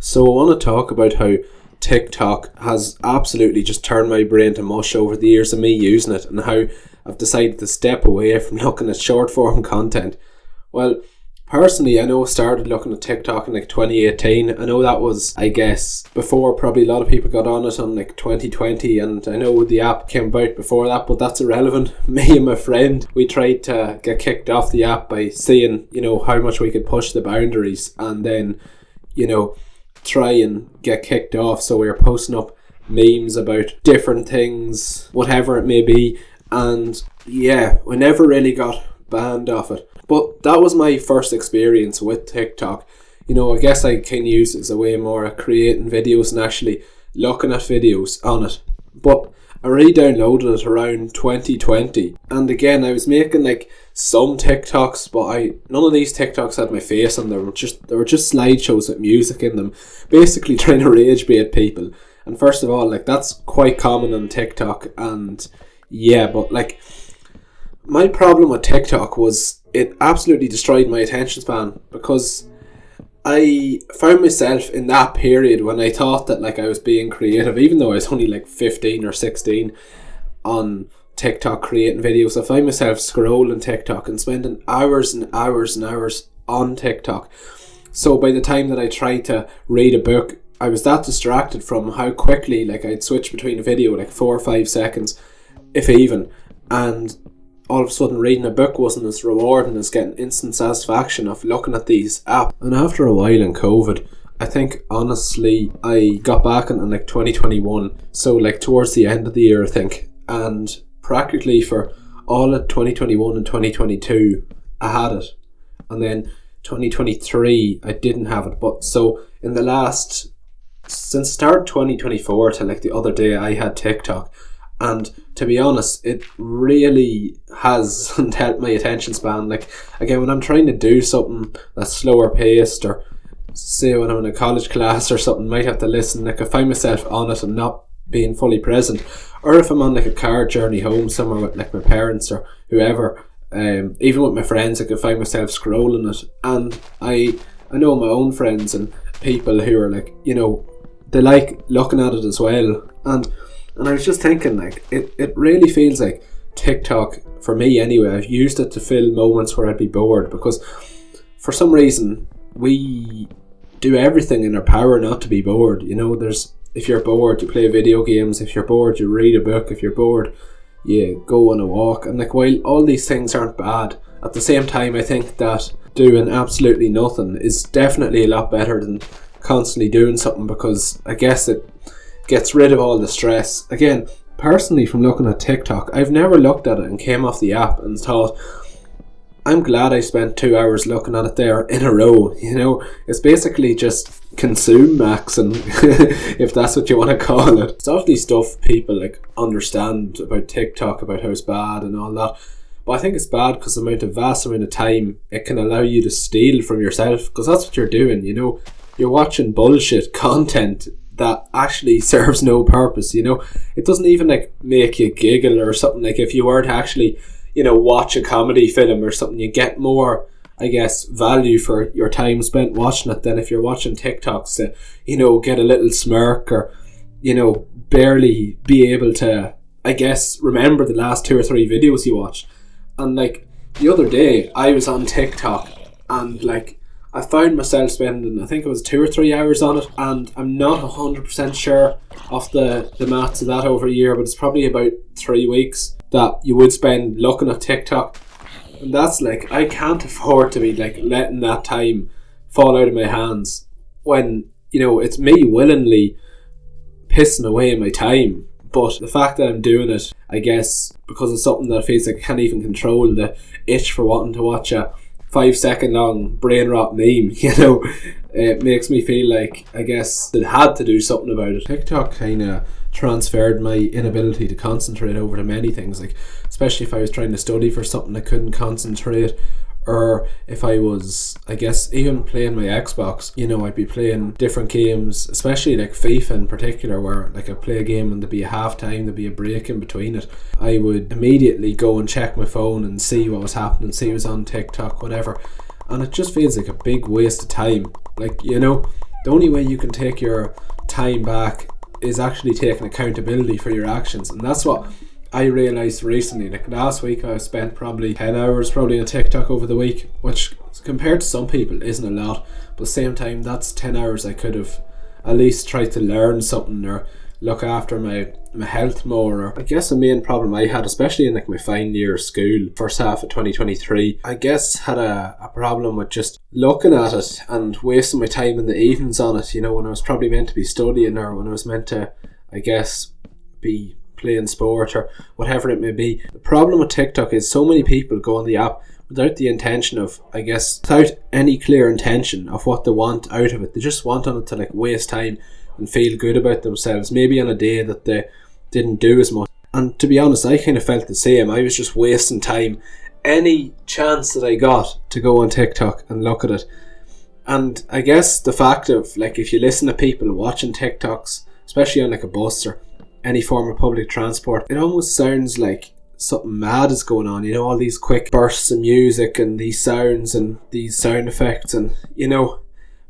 So I want to talk about how TikTok has absolutely just turned my brain to mush over the years of me using it, and how I've decided to step away from looking at short form content. Well, personally, I know I started looking at TikTok in 2018. I know that was, I guess, before probably a lot of people got on it on 2020, and I know the app came about before that, but that's irrelevant. Me and my friend, we tried to get kicked off the app by seeing, how much we could push the boundaries, and then, try and get kicked off. So we were posting up memes about different things, whatever it may be, and yeah, we never really got banned off it. But that was my first experience with TikTok. I guess I can use it as a way more of creating videos and actually looking at videos on it. But I re-downloaded it around 2020, and again I was making some TikToks, but none of these TikToks had my face on them. They were just slideshows with music in them, basically trying to rage bait people. And first of all, that's quite common on TikTok, and yeah, but my problem with TikTok was it absolutely destroyed my attention span, because I found myself in that period when I thought that I was being creative, even though I was only 15 or 16 on TikTok creating videos. I found myself scrolling TikTok and spending hours and hours and hours on TikTok. So by the time that I tried to read a book, I was that distracted from how quickly I'd switch between a video 4 or 5 seconds, if even, and all of a sudden reading a book wasn't as rewarding as getting instant satisfaction of looking at these apps. And after a while in COVID, I think honestly I got back in 2021, so towards the end of the year I think, and practically for all of 2021 and 2022 I had it, and then 2023 I didn't have it. But so in since the start of 2024 to the other day, I had TikTok. And to be honest, it really has helped my attention span. Again, when I'm trying to do something that's slower paced, or say when I'm in a college class or something, might have to listen, I find myself on it and not being fully present. Or if I'm on a car journey home somewhere with my parents or whoever, even with my friends, I can find myself scrolling it. And I know my own friends and people who are they like looking at it as well. And I was just thinking, it really feels like TikTok, for me anyway, I've used it to fill moments where I'd be bored, because for some reason we do everything in our power not to be bored. If you're bored, you play video games. If you're bored, you read a book. If you're bored, you go on a walk. And while all these things aren't bad, at the same time I think that doing absolutely nothing is definitely a lot better than constantly doing something, because I guess it gets rid of all the stress. Again, personally, from looking at TikTok, I've never looked at it and came off the app and thought, I'm glad I spent 2 hours looking at it there in a row. It's basically just consume max, and if that's what you want to call it. It's obviously stuff people understand about TikTok, about how it's bad and all that, but I think it's bad because the vast amount of time it can allow you to steal from yourself, because that's what you're doing. You're watching bullshit content that actually serves no purpose. It doesn't even make you giggle or something. If you were to actually watch a comedy film or something, you get more, I guess, value for your time spent watching it than if you're watching TikToks to get a little smirk, or barely be able to, I guess, remember the last 2 or 3 videos you watched. And the other day I was on TikTok, and I found myself spending, I think it was 2 or 3 hours on it, and I'm not 100% sure of the maths of that over a year, but it's probably about 3 weeks that you would spend looking at TikTok. And that's I can't afford to be letting that time fall out of my hands when, it's me willingly pissing away my time. But the fact that I'm doing it, I guess, because it's something that feels I can't even control, the itch for wanting to watch a 5-second long brain rot meme, it makes me feel I guess it had to do something about it. TikTok kind of transferred my inability to concentrate over to many things, especially if I was trying to study for something I couldn't concentrate, or if I was, I guess, even playing my Xbox, I'd be playing different games, especially FIFA in particular, where I'd play a game and there'd be a half time, there'd be a break in between it. I would immediately go and check my phone and see what was happening, see what was on TikTok, whatever. And it just feels like a big waste of time. The only way you can take your time back is actually taking accountability for your actions. And that's what I realised recently. Like last week I spent probably 10 hours probably on TikTok over the week, which compared to some people isn't a lot, but at the same time that's 10 hours I could have at least tried to learn something or look after my health more. Or I guess the main problem I had, especially in like my final year of school, first half of 2023, I guess had a problem with just looking at it and wasting my time in the evenings on it, you know, when I was probably meant to be studying or when I was meant to, I guess, be playing sport or whatever it may be. The problem with TikTok is so many people go on the app without the intention of, I guess, without any clear intention of what they want out of it. They just want on it to like waste time and feel good about themselves, maybe on a day that they didn't do as much. And to be honest, I kind of felt the same. I was just wasting time any chance that I got to go on TikTok and look at it. And I guess the fact of, like, if you listen to people watching TikToks, especially on like a bus or any form of public transport, it almost sounds like something mad is going on, you know, all these quick bursts of music and these sounds and these sound effects. And, you know,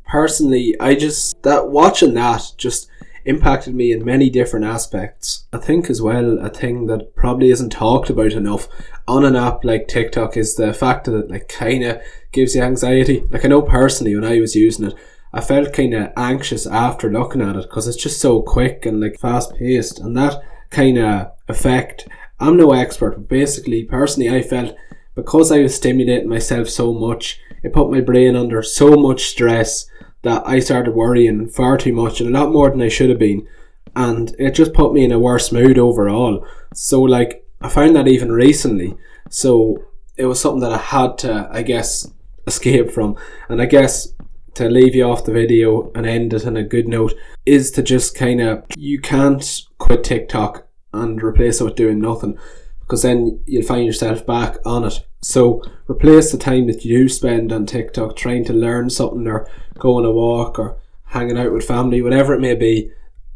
personally, watching that just impacted me in many different aspects. I think as well, a thing that probably isn't talked about enough on an app like TikTok is the fact that it like kind of gives you anxiety. Like, I know personally when I was using it, I felt kind of anxious after looking at it because it's just so quick and like fast paced, and that kind of effect, I'm no expert, but basically personally I felt because I was stimulating myself so much, it put my brain under so much stress that I started worrying far too much and a lot more than I should have been, and it just put me in a worse mood overall. So like, I found that even recently, so it was something that I had to, I guess, escape from. And I guess to leave you off the video and end it on a good note is to just kind of, you can't quit TikTok and replace it with doing nothing, because then you'll find yourself back on it. So replace the time that you do spend on TikTok trying to learn something or go on a walk or hanging out with family, whatever it may be.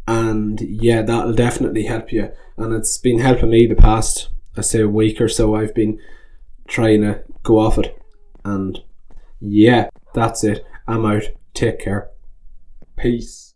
And yeah, that'll definitely help you. And it's been helping me the past, I say, a week or so. I've been trying to go off it. And yeah, that's it. I'm out. Take care. Peace.